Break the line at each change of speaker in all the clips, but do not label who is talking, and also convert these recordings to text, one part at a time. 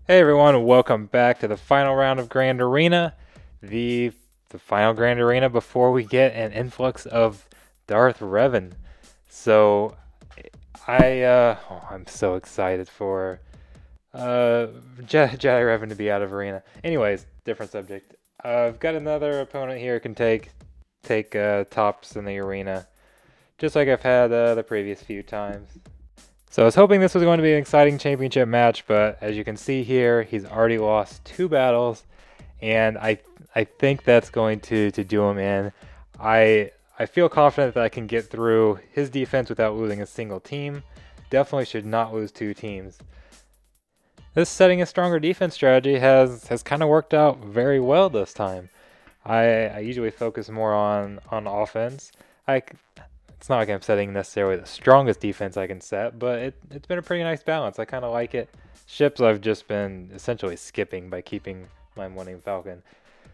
Hey everyone, welcome back to the final round of Grand Arena. The the final Grand Arena before we get an influx of Darth Revan. So I'm so excited for Jedi Revan to be out of arena. Anyways, different subject. I've got another opponent here who can take tops in the arena, just like I've had the previous few times. So I was hoping this was going to be an exciting championship match, but as you can see here, he's already lost 2 battles, and I think that's going to do him in. I feel confident that I can get through his defense without losing a single team. Definitely should not lose 2 teams. This setting a stronger defense strategy has kind of worked out very well this time. I usually focus more on offense. It's not like I'm setting necessarily the strongest defense I can set, but it's been a pretty nice balance. I kind of like it. Ships I've just been essentially skipping by keeping my Millennium Falcon.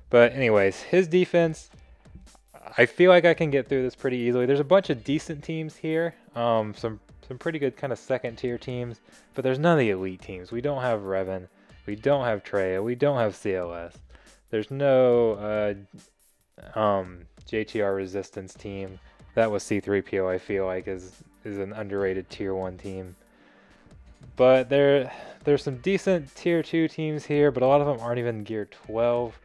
But anyways, his defense, I feel like I can get through this pretty easily. There's a bunch of decent teams here, some pretty good kind of second tier teams, but there's none of the elite teams. We don't have Revan, we don't have Traya, we don't have CLS. There's no JTR Resistance team. That was C3PO, I feel like, is an underrated tier 1 team. But there's some decent tier 2 teams here, but a lot of them aren't even gear 12.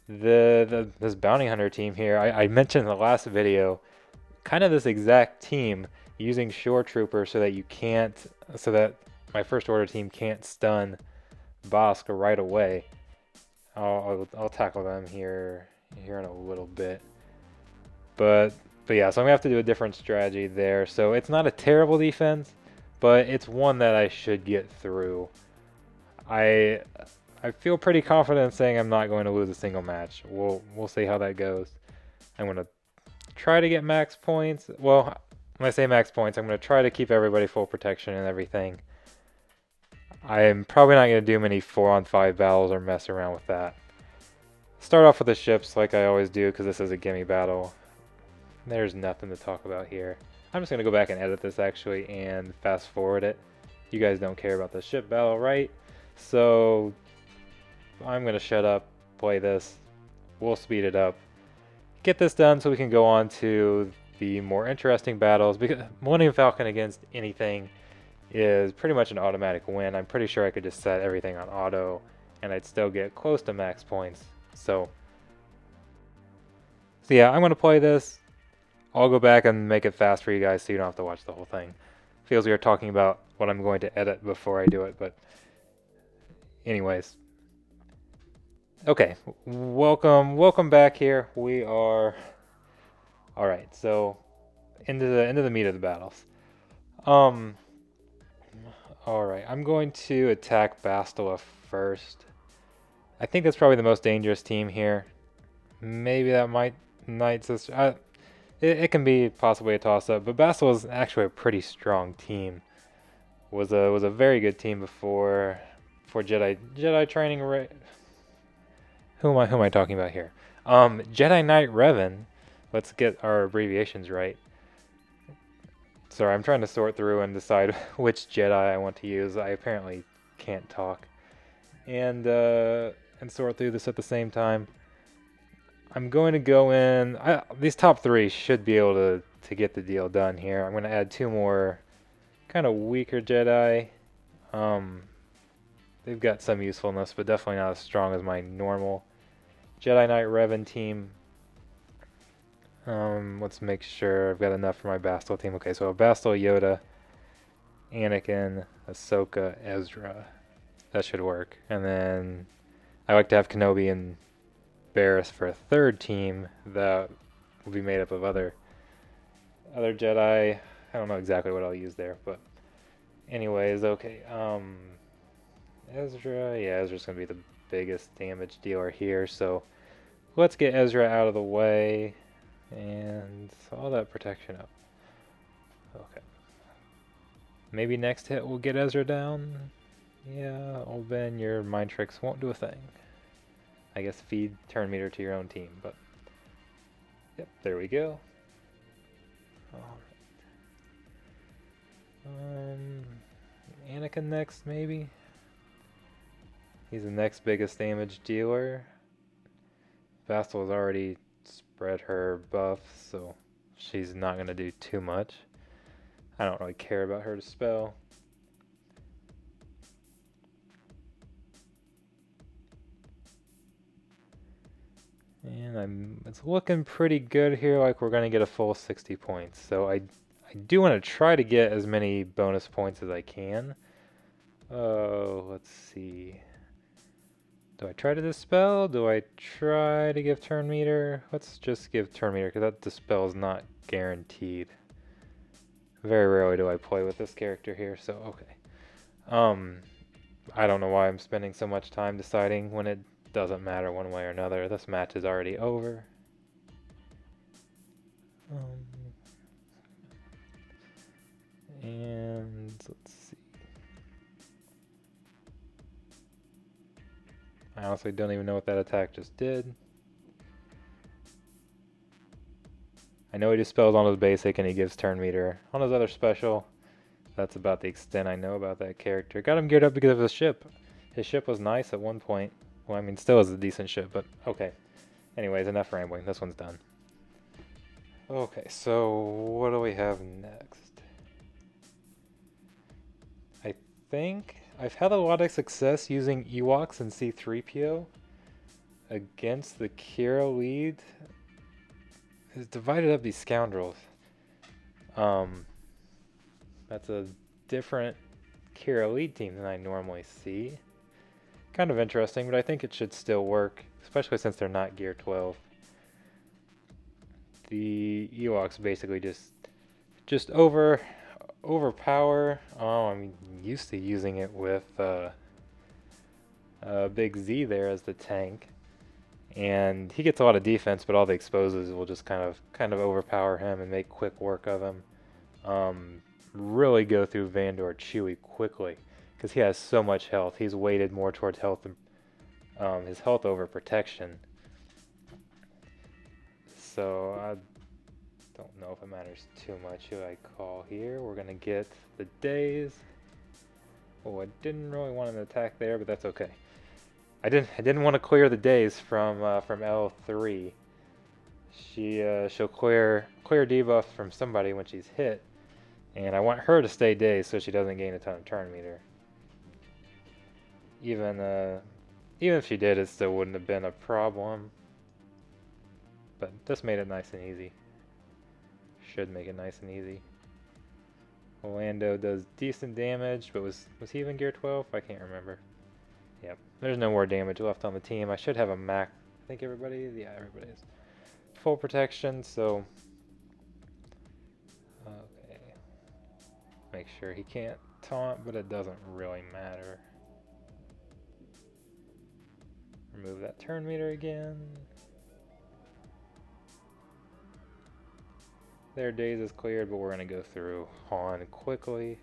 This bounty hunter team here, I mentioned in the last video, kind of this exact team using shore trooper so that my first order team can't stun Bosk right away. I'll tackle them here in a little bit. But yeah, so I'm gonna have to do a different strategy there. So it's not a terrible defense, but it's one that I should get through. I feel pretty confident in saying I'm not going to lose a single match. We'll see how that goes. I'm gonna try to get max points. Well, when I say max points, I'm gonna try to keep everybody full protection and everything. I'm probably not gonna do many 4-on-5 battles or mess around with that. Start off with the ships like I always do because this is a gimme battle. There's nothing to talk about here. I'm just going to go back and edit this actually and fast forward it. You guys don't care about the ship battle, right? So I'm going to shut up, play this. We'll speed it up. Get this done so we can go on to the more interesting battles, because Millennium Falcon against anything is pretty much an automatic win. I'm pretty sure I could just set everything on auto and I'd still get close to max points. So yeah, I'm going to play this. I'll go back and make it fast for you guys so you don't have to watch the whole thing. Feels weird talking about what I'm going to edit before I do it, but anyways. Okay, welcome back here. We are alright, so into the meat of the battles. Alright, I'm going to attack Bastila first. I think that's probably the most dangerous team here. Maybe that might Nightsisters. It can be possibly a toss-up, but Bastila is actually a pretty strong team. Was a very good team before Jedi training. Who am I talking about here? Jedi Knight Revan. Let's get our abbreviations right. Sorry, I'm trying to sort through and decide which Jedi I want to use. I apparently can't talk and sort through this at the same time. I'm going to go in. These top 3 should be able to get the deal done here. I'm going to add 2 more kind of weaker Jedi. They've got some usefulness, but definitely not as strong as my normal Jedi Knight Revan team. Let's make sure I've got enough for my Bastila team. Okay, so a Bastila, Yoda, Anakin, Ahsoka, Ezra. That should work. And then I like to have Kenobi and Barris for a 3rd team that will be made up of other Jedi. I don't know exactly what I'll use there, but anyways, okay. Ezra, yeah, Ezra's gonna be the biggest damage dealer here, so let's get Ezra out of the way and all that protection up. Okay. Maybe next hit we'll get Ezra down. Yeah, old Ben, your mind tricks won't do a thing. I guess feed turn meter to your own team, but yep, there we go. Alright. Anakin next, maybe? He's the next biggest damage dealer. Bastila's already spread her buffs, so she's not going to do too much. I don't really care about her to spell. And it's looking pretty good here, like we're going to get a full 60 points. So I do want to try to get as many bonus points as I can. Oh, let's see. Do I try to dispel? Do I try to give turn meter? Let's just give turn meter, because that dispel is not guaranteed. Very rarely do I play with this character here, so okay. I don't know why I'm spending so much time deciding when it doesn't matter one way or another. This match is already over. And let's see. I honestly don't even know what that attack just did. I know he dispels on his basic and he gives turn meter. On his other special, that's about the extent I know about that character. Got him geared up because of his ship. His ship was nice at one point. Well, I mean, still is a decent ship, but okay. Anyways, enough rambling. This one's done. Okay, so what do we have next? I think I've had a lot of success using Ewoks and C-3PO against the Kira lead. It's divided up these scoundrels. That's a different Kira lead team than I normally see. Kind of interesting, but I think it should still work, especially since they're not Gear 12. The Ewoks basically just overpower. Oh, I'm used to using it with Big Z there as the tank, and he gets a lot of defense, but all the exposes will just kind of overpower him and make quick work of him. Really go through Vandor Chewie quickly because he has so much health. He's weighted more towards health than his health over protection. So I don't know if it matters too much who I call here. We're gonna get the days. Oh, I didn't really want an attack there, but that's okay. I didn't want to clear the days from L3. She'll clear debuff from somebody when she's hit, and I want her to stay dazed so she doesn't gain a ton of turn meter. Even if she did, it still wouldn't have been a problem. But this made it nice and easy. Should make it nice and easy. Orlando does decent damage, but was he even Gear 12? I can't remember. Yep, there's no more damage left on the team. I should have a Mac. I think everybody is? Yeah, everybody is. Full protection, so... Okay. Make sure he can't taunt, but it doesn't really matter. Remove that turn meter again. Their days is cleared, but we're going to go through Han quickly.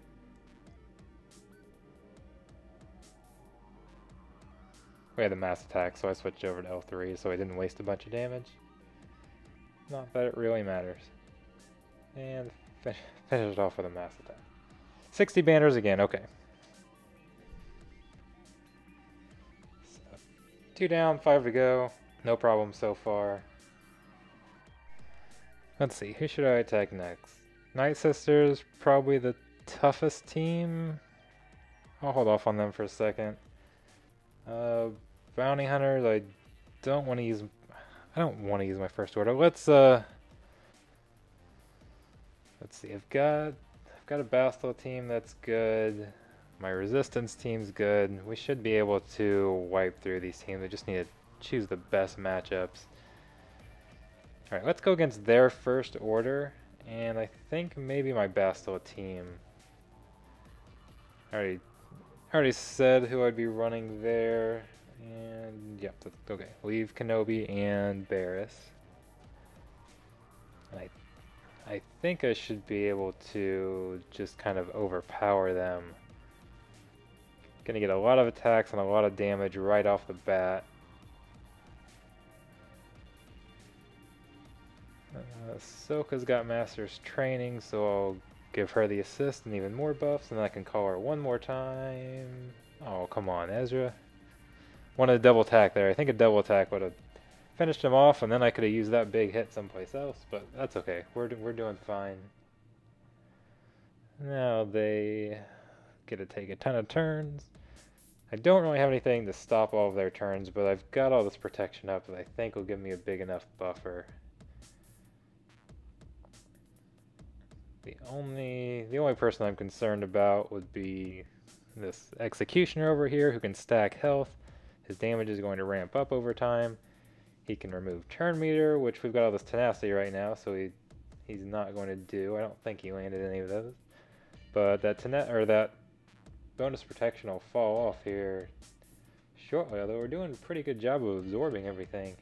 We had the mass attack, so I switched over to L3 so I didn't waste a bunch of damage. Not that it really matters. And finish it off with a mass attack. 60 banners again, okay. So, 2 down, 5 to go. No problem so far. Let's see, who should I attack next? Nightsisters, probably the toughest team. I'll hold off on them for a second. Bounty Hunters, I don't want to use my first order. Let's see, I've got a Bastila team that's good. My resistance team's good. We should be able to wipe through these teams. I just need to choose the best matchups. Alright, let's go against their first order, and I think maybe my Bastila team. I already said who I'd be running there, and yep, okay. Leave Kenobi and Barriss. I think I should be able to just kind of overpower them. Gonna get a lot of attacks and a lot of damage right off the bat. Ahsoka's got Master's Training, so I'll give her the assist and even more buffs, and then I can call her one more time. Oh, come on, Ezra. Wanted a double attack there. I think a double attack would have finished him off, and then I could have used that big hit someplace else, but that's okay. We're doing fine. Now they get to take a ton of turns. I don't really have anything to stop all of their turns, but I've got all this protection up that I think will give me a big enough buffer. The only person I'm concerned about would be this Executioner over here who can stack health. His damage is going to ramp up over time. He can remove turn meter, which we've got all this tenacity right now, so he's not going to do. I don't think he landed any of those. But that bonus protection will fall off here shortly, although we're doing a pretty good job of absorbing everything.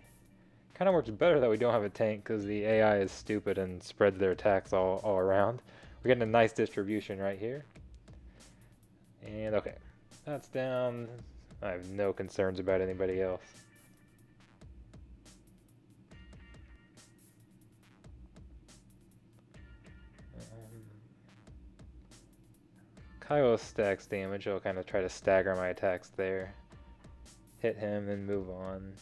Kind of works better that we don't have a tank because the AI is stupid and spreads their attacks all around. We're getting a nice distribution right here. And okay, that's down. I have no concerns about anybody else. Kyle stacks damage. I'll kind of try to stagger my attacks there. Hit him and move on.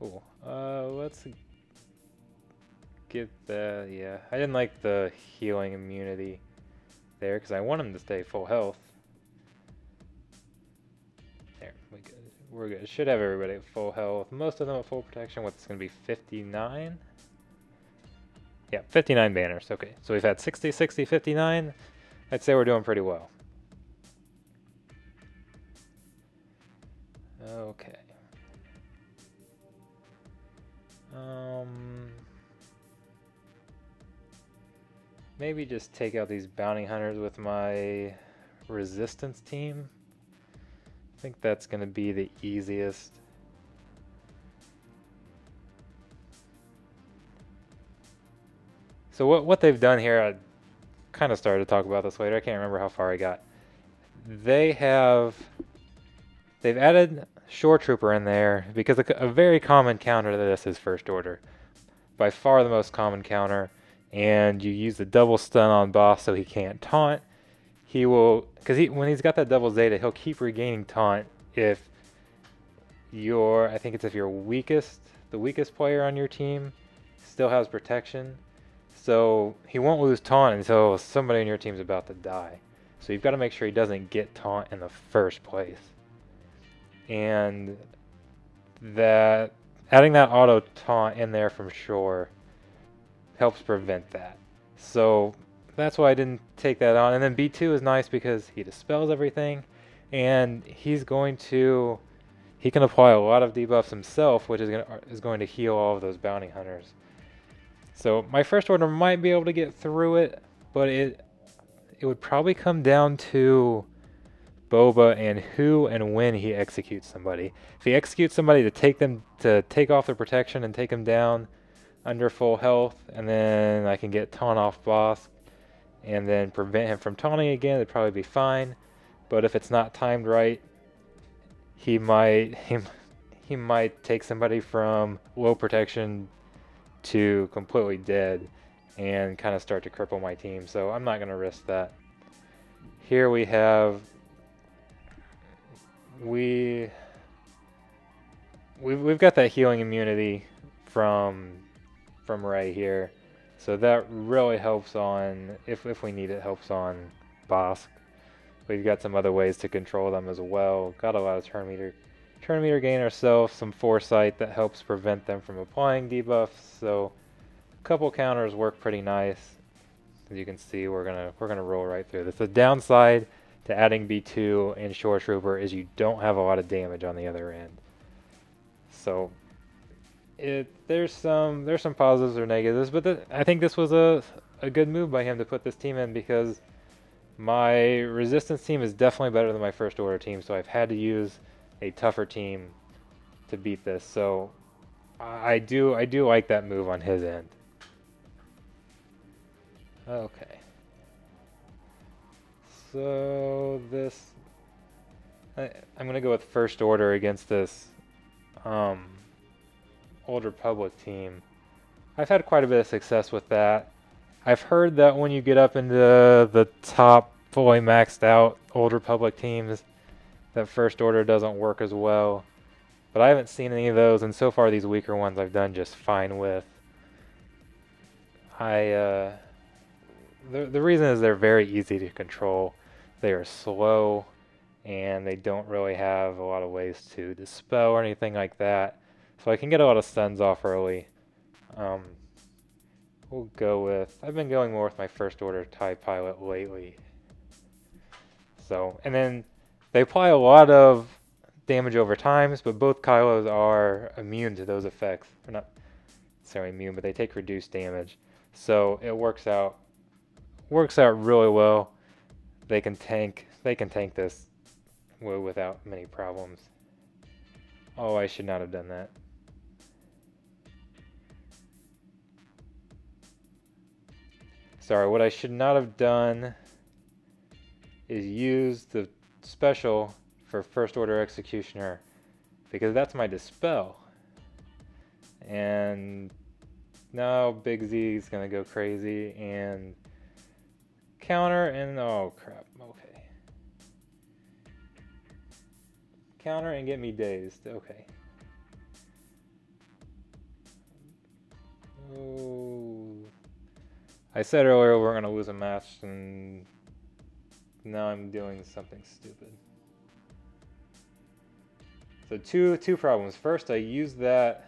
Ooh, let's get the, yeah. I didn't like the healing immunity there because I want him to stay full health. There, we're good. Should have everybody at full health. Most of them at full protection. What's going to be 59? Yeah, 59 banners. Okay, so we've had 60, 60, 59. I'd say we're doing pretty well. Okay. Maybe just take out these bounty hunters with my resistance team. I think that's going to be the easiest. So what they've done here, I kind of started to talk about this later. I can't remember how far I got. They've added Shore Trooper in there because a very common counter to this is First Order. By far the most common counter. And you use the double stun on boss so he can't taunt. He will, because when he's got that double Zeta, he'll keep regaining taunt if I think it's if you're the weakest player on your team still has protection. So he won't lose taunt until somebody in your team's about to die. So you've got to make sure he doesn't get taunt in the first place. And that adding that auto taunt in there from Shore helps prevent that. So that's why I didn't take that on. And then B2 is nice because he dispels everything, and he can apply a lot of debuffs himself, which is going to heal all of those bounty hunters. So my First Order might be able to get through it, but it would probably come down to Boba and who and when he executes somebody. If he executes somebody to take off their protection and take them down under full health, and then I can get taunt off boss and then prevent him from taunting again, it'd probably be fine. But if it's not timed right, he might take somebody from low protection to completely dead and kind of start to cripple my team. So I'm not going to risk that. Here we have we've got that healing immunity from Ray here, so that really helps on if we need it, helps on Bosk. We've got some other ways to control them as well. Got a lot of turn meter gain ourselves, some foresight that helps prevent them from applying debuffs. So a couple counters work pretty nice. As you can see, we're gonna roll right through this. The downside to adding B2 and Shore Trooper is you don't have a lot of damage on the other end. So there's some positives or negatives, but I think this was a good move by him to put this team in, because my resistance team is definitely better than my First Order team, so I've had to use a tougher team to beat this. So I do like that move on his end. Okay. So I'm gonna go with First Order against this Old Republic team. I've had quite a bit of success with that. I've heard that when you get up into the top fully maxed out Old Republic teams, that first order doesn't work as well. But I haven't seen any of those, and so far these weaker ones I've done just fine with. The reason is they're very easy to control. They are slow, and they don't really have a lot of ways to dispel or anything like that. So I can get a lot of stuns off early. We'll go with, I've been going more with my first order TIE pilot lately. So, and then they apply a lot of damage over times, but both Kylos are immune to those effects. They're not necessarily immune, but they take reduced damage. So it works out really well. They can tank this without many problems. Oh, I should not have done that. Sorry, what I should not have done is use the special for First Order Executioner, because that's my dispel. And now Big Z is going to go crazy and counter, and oh crap, okay. Counter and get me dazed, okay. Oh. I said earlier we're going to lose a match, and now I'm doing something stupid. So two problems. First, I used that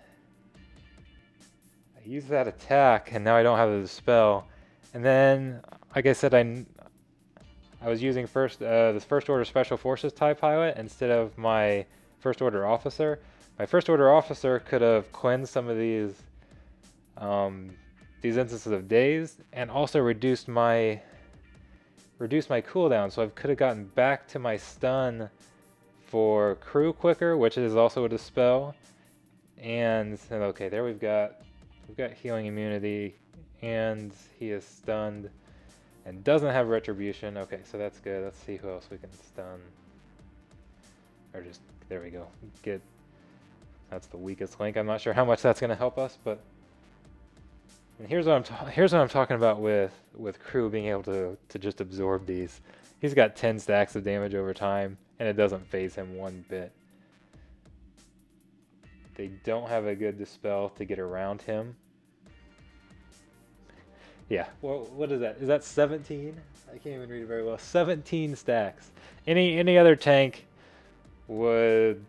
attack, and now I don't have the dispel. And then, like I said, I was using this First Order Special Forces TIE pilot instead of my First Order officer. My First Order officer could have cleansed some of these instances of daze, and also reduced my cooldown, so I could have gotten back to my stun for crew quicker, which is also a dispel. And okay, there we've got healing immunity, and he is stunned and doesn't have retribution. Okay, so that's good. Let's see who else we can stun. Or just, there we go. That's the weakest link. I'm not sure how much that's going to help us, but. And here's what I'm talking about with crew being able to just absorb these. He's got 10 stacks of damage over time, and it doesn't phase him one bit. They don't have a good dispel to get around him. Yeah, well, what is that? Is that 17? I can't even read it very well. 17 stacks. Any other tank would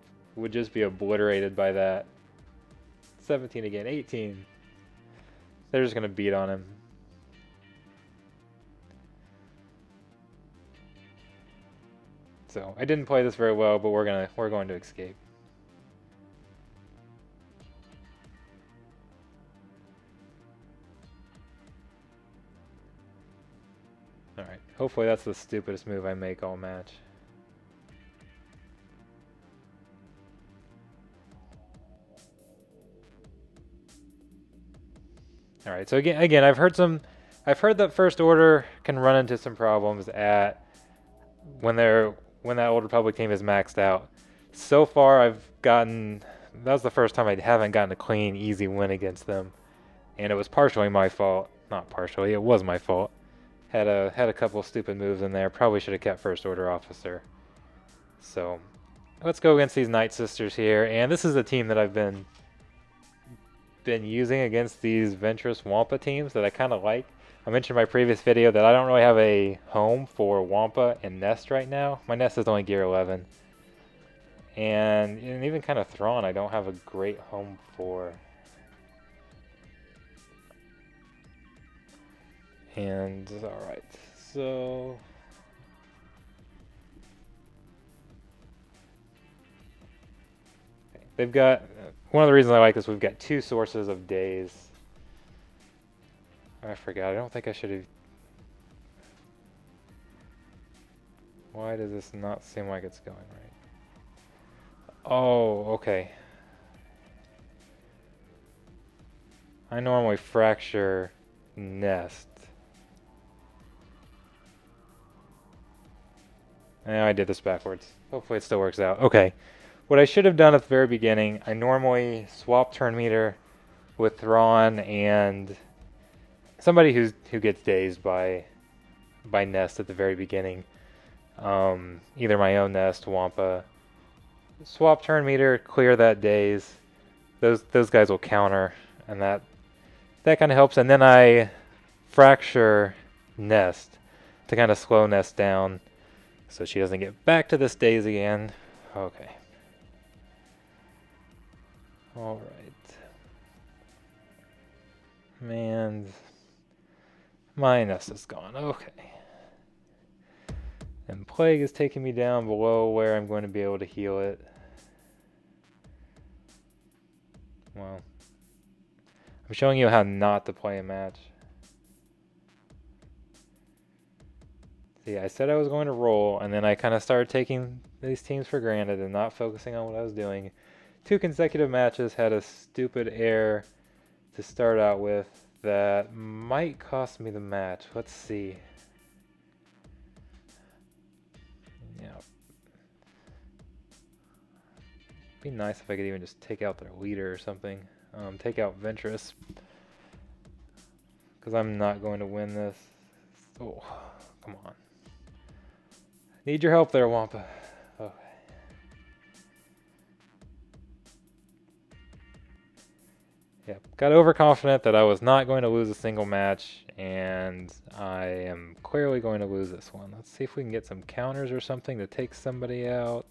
just be obliterated by that. 17 again, 18. They're just gonna beat on him. So I didn't play this very well, but we're going to escape. All right. Hopefully that's the stupidest move I make all match. All right, so again, I've heard that First Order can run into some problems when that Old Republic team is maxed out. So far, that was the first time I haven't gotten a clean, easy win against them, and it was partially my fault. Not partially, it was my fault. Had a couple of stupid moves in there. Probably should have kept First Order officer. So let's go against these Nightsisters here, and this is a team that I've been using against these Ventress Wampa teams that I kind of like. I mentioned in my previous video that I don't really have a home for Wampa and Nest right now. My Nest is only gear 11. And even kind of Thrawn I don't have a great home for. And, alright, so... They've got, one of the reasons I like this, we've got two sources of daze. I forgot, I don't think I should have... Why does this not seem like it's going right? Oh, okay. I normally fracture Nest. And I did this backwards. Hopefully it still works out. Okay. What I should have done at the very beginning, I normally swap turn meter with Thrawn and somebody who gets dazed by Nest at the very beginning. Either my own nest, Wampa. Swap turn meter, clear that daze. Those guys will counter, and that kind of helps. And then I fracture nest to kind of slow nest down so she doesn't get back to this daze again. Okay. All right. Man, my nest is gone. Okay. And Plague is taking me down below where I'm going to be able to heal it. Well, I'm showing you how not to play a match. See, I said I was going to roll, and then I kind of started taking these teams for granted and not focusing on what I was doing. 2 consecutive matches had a stupid error to start out with that might cost me the match. Let's see. Yeah. Be nice if I could even just take out their leader or something. Take out Ventress. Because I'm not going to win this. Oh, come on. Need your help there, Wampa. Okay. Yep, got overconfident that I was not going to lose a single match, and I am clearly going to lose this one. Let's see if we can get some counters or something to take somebody out.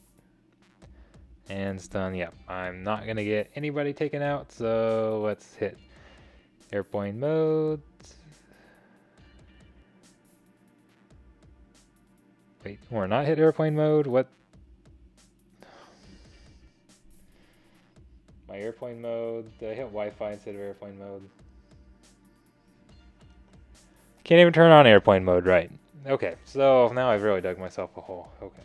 And stun, yep, I'm not going to get anybody taken out, so let's hit airplane mode. Wait, we're not hit airplane mode? What? My airplane mode. Did I hit Wi-Fi instead of airplane mode? Can't even turn on airplane mode, right. Okay, so now I've really dug myself a hole. Okay.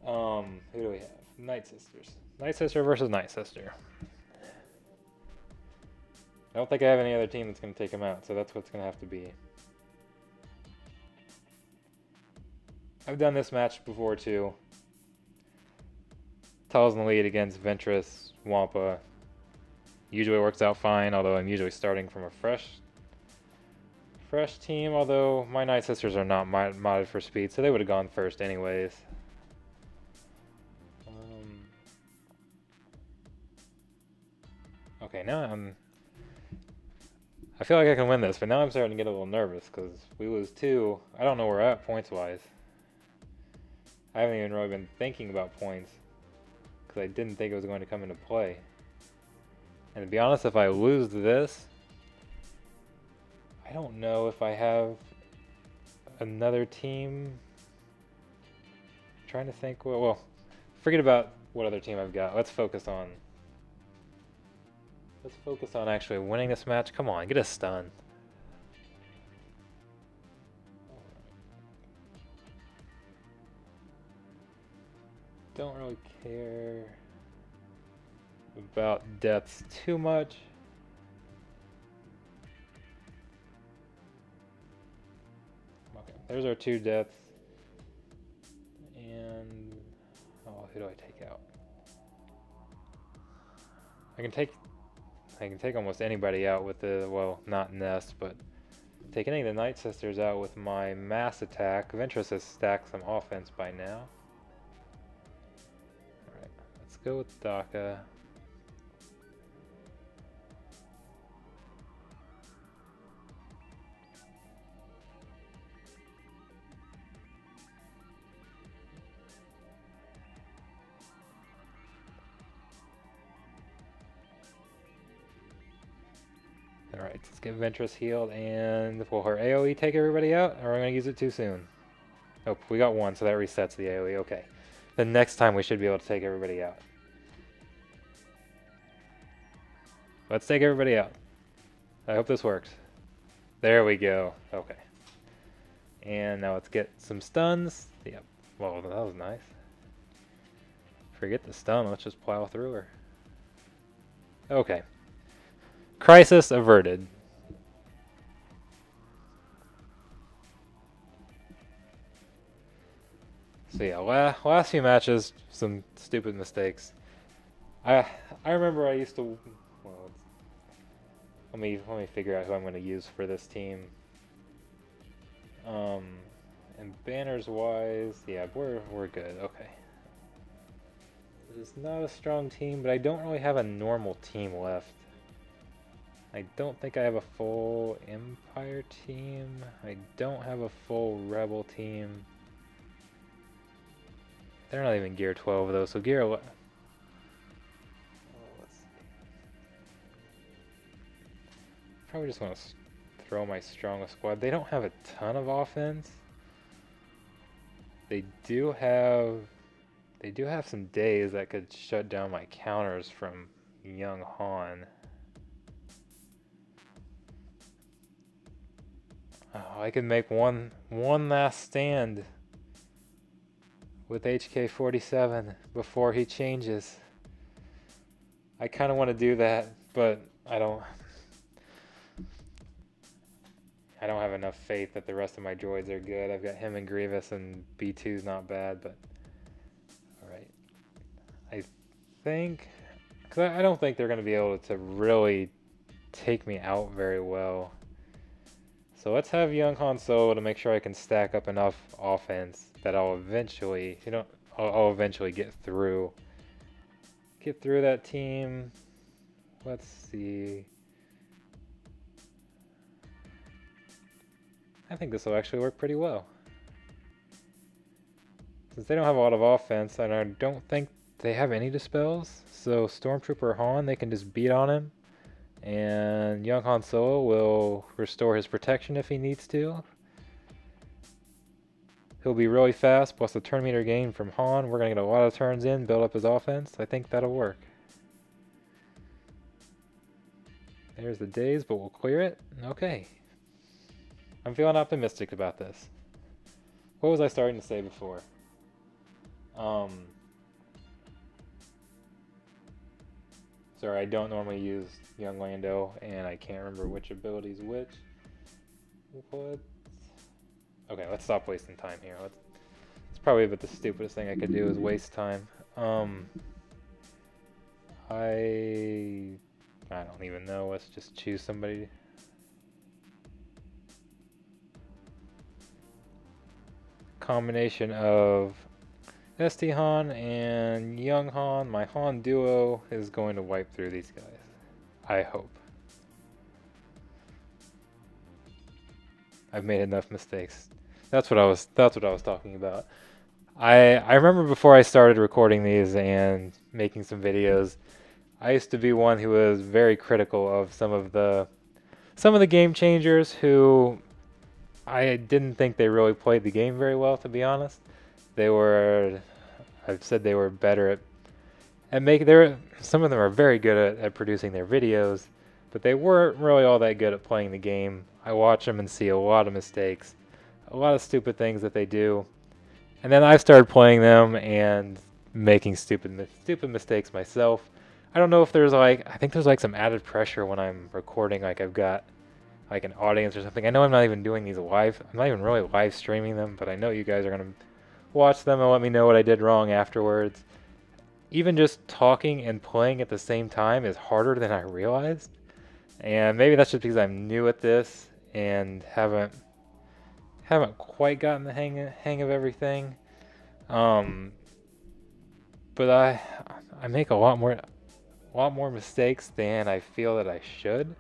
Who do we have? Nightsisters. Nightsister versus Nightsister. I don't think I have any other team that's going to take him out, so that's what's going to have to be. I've done this match before too. Tal's in the lead against Ventress, Wampa. Usually works out fine, although I'm usually starting from a fresh team, although my Nightsisters are not modded for speed, so they would have gone first anyways. Okay, now I feel like I can win this, but now I'm starting to get a little nervous because we lose 2. I don't know where we're at points-wise. I haven't even really been thinking about points because I didn't think it was going to come into play. And to be honest, if I lose this, I don't know if I have another team. I'm trying to think. Well, forget about what other team I've got. Let's focus on actually winning this match. Come on, get a stun. Don't really care about deaths too much. Okay, there's our 2 deaths. And oh, who do I take out? I can take almost anybody out with the, well, not Nest, but take any of the Nightsisters out with my mass attack. Ventress has stacked some offense by now. Alright, let's go with Daka. Alright, let's get Ventress healed, and will her AoE take everybody out, or are we going to use it too soon? Oh, we got 1, so that resets the AoE, okay. The next time we should be able to take everybody out. Let's take everybody out. I hope this works. There we go, okay. And now let's get some stuns. Yep, well, that was nice. Forget the stun, let's just plow through her. Okay. Crisis averted. So yeah, last few matches, some stupid mistakes. I remember I used to. Well, let me figure out who I'm going to use for this team. And banners wise, yeah, we're good. Okay. It's not a strong team, but I don't really have a normal team left. I don't think I have a full Empire team. I don't have a full Rebel team. They're not even Gear 12 though, so Gear 11. Oh, let's see. Probably just want to throw my strongest squad. They don't have a ton of offense. They do have some days that could shut down my counters from young Han. Oh, I could make one last stand with HK-47 before he changes. I kind of want to do that, but I don't have enough faith that the rest of my droids are good. I've got him and Grievous, and B2's not bad, but alright. I think, because I don't think they're going to be able to really take me out very well. So let's have young Han Solo to make sure I can stack up enough offense that I'll eventually, I'll eventually get through that team. Let's see. I think this will actually work pretty well. Since they don't have a lot of offense, and I don't think they have any dispels, so Stormtrooper Han, they can just beat on him. And young Han Solo will restore his protection if he needs to. He'll be really fast, plus the turn meter gain from Han. We're going to get a lot of turns in, build up his offense. I think that'll work. There's the days, but we'll clear it. Okay. I'm feeling optimistic about this. What was I starting to say before? Sorry, I don't normally use young Lando, and I can't remember which ability's which. What? Okay, let's stop wasting time here. It's probably about the stupidest thing I could do is waste time. I don't even know. Let's just choose somebody. Combination of ST Han and young Han. My Han duo is going to wipe through these guys. I hope. I've made enough mistakes. That's what I was talking about. I remember before I started recording these and making some videos, I used to be one who was very critical of some of the game changers who I didn't think they really played the game very well, to be honest. I've said they were better at making some of them are very good at producing their videos, but they weren't really all that good at playing the game. I watch them and see a lot of mistakes, a lot of stupid things that they do. And then I started playing them and making stupid mistakes myself. I don't know if there's I think there's some added pressure when I'm recording, I've got an audience or something. I know I'm not even doing these live. I'm not even really live streaming them, but I know you guys are going to watch them and let me know what I did wrong afterwards. Even just talking and playing at the same time is harder than I realized. And maybe that's just because I'm new at this and haven't quite gotten the hang of everything. But I make a lot more mistakes than I feel that I should.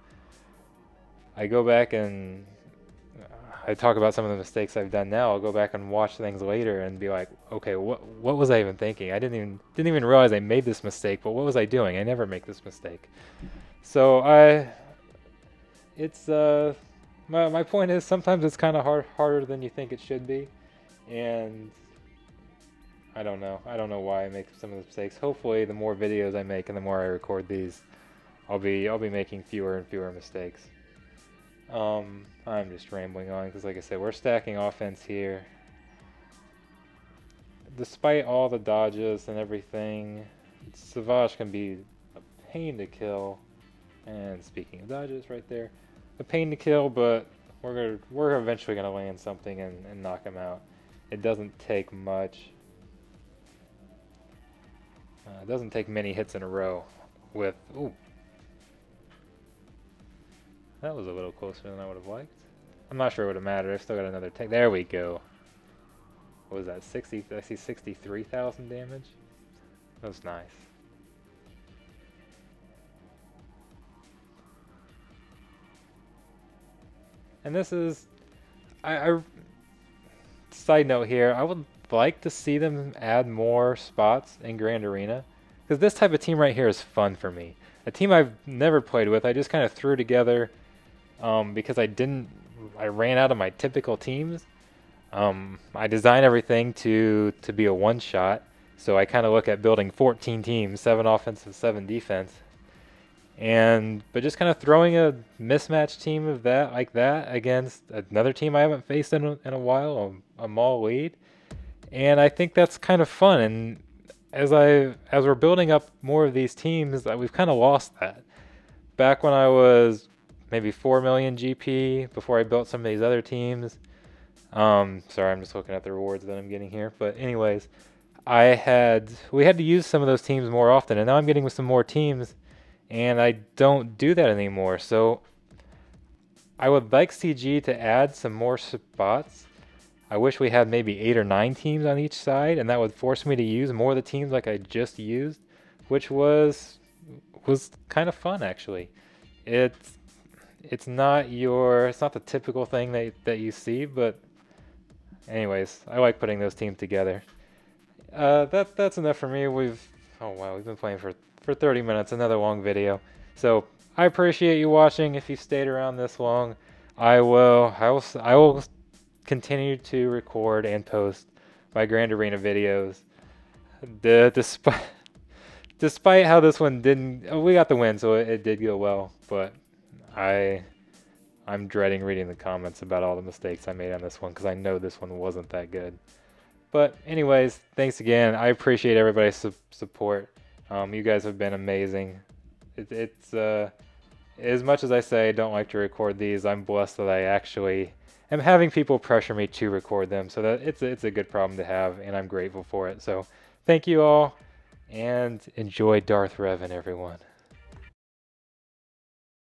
I go back and I talk about some of the mistakes I've done now. I'll go back and watch things later and be like, okay, what was I even thinking? I didn't even realize I made this mistake, but what was I doing? I never make this mistake. So my point is sometimes it's kind of harder than you think it should be, and I don't know why I make some of the mistakes. Hopefully, the more videos I make and the more I record these, I'll be making fewer and fewer mistakes. I'm just rambling on because, like I said, we're stacking offense here. Despite all the dodges and everything, Savage can be a pain to kill. And speaking of dodges, right there, a pain to kill, but we're eventually gonna land something and knock him out. It doesn't take much. It doesn't take many hits in a row. With that was a little closer than I would have liked. I'm not sure it would have mattered. I've still got another tank. There we go. what was that, 60, I see 63,000 damage. That was nice. And this is, side note here, I would like to see them add more spots in Grand Arena, because this type of team right here is fun for me. A team I've never played with, I just kind of threw together because I ran out of my typical teams. I design everything to be a one-shot, so I kind of look at building 14 teams, 7 offensive, 7 defense. But just kind of throwing a mismatched team of that like that against another team I haven't faced in a while, a mall lead, and I think that's kind of fun. And as we're building up more of these teams, we've kind of lost that. Back when I was maybe 4 million GP before I built some of these other teams. Sorry, I'm just looking at the rewards that I'm getting here. But anyways, we had to use some of those teams more often, and now I'm getting with some more teams. And I don't do that anymore, so I would like CG to add some more spots. I wish we had maybe 8 or 9 teams on each side, and that would force me to use more of the teams like I just used, which was kind of fun actually. It's not the typical thing that you see, but anyways, I like putting those teams together. That's enough for me. Oh wow, we've been playing for 30 minutes, another long video. So I appreciate you watching. If you stayed around this long, I will continue to record and post my Grand Arena videos. Despite how this one we got the win, so it did go well, but I'm dreading reading the comments about all the mistakes I made on this one, because I know this one wasn't that good. But anyways, thanks again. I appreciate everybody's support. You guys have been amazing. It's as much as I say I don't like to record these, I'm blessed that I actually am having people pressure me to record them. So that it's a good problem to have, and I'm grateful for it. So thank you all, and enjoy Darth Revan, everyone.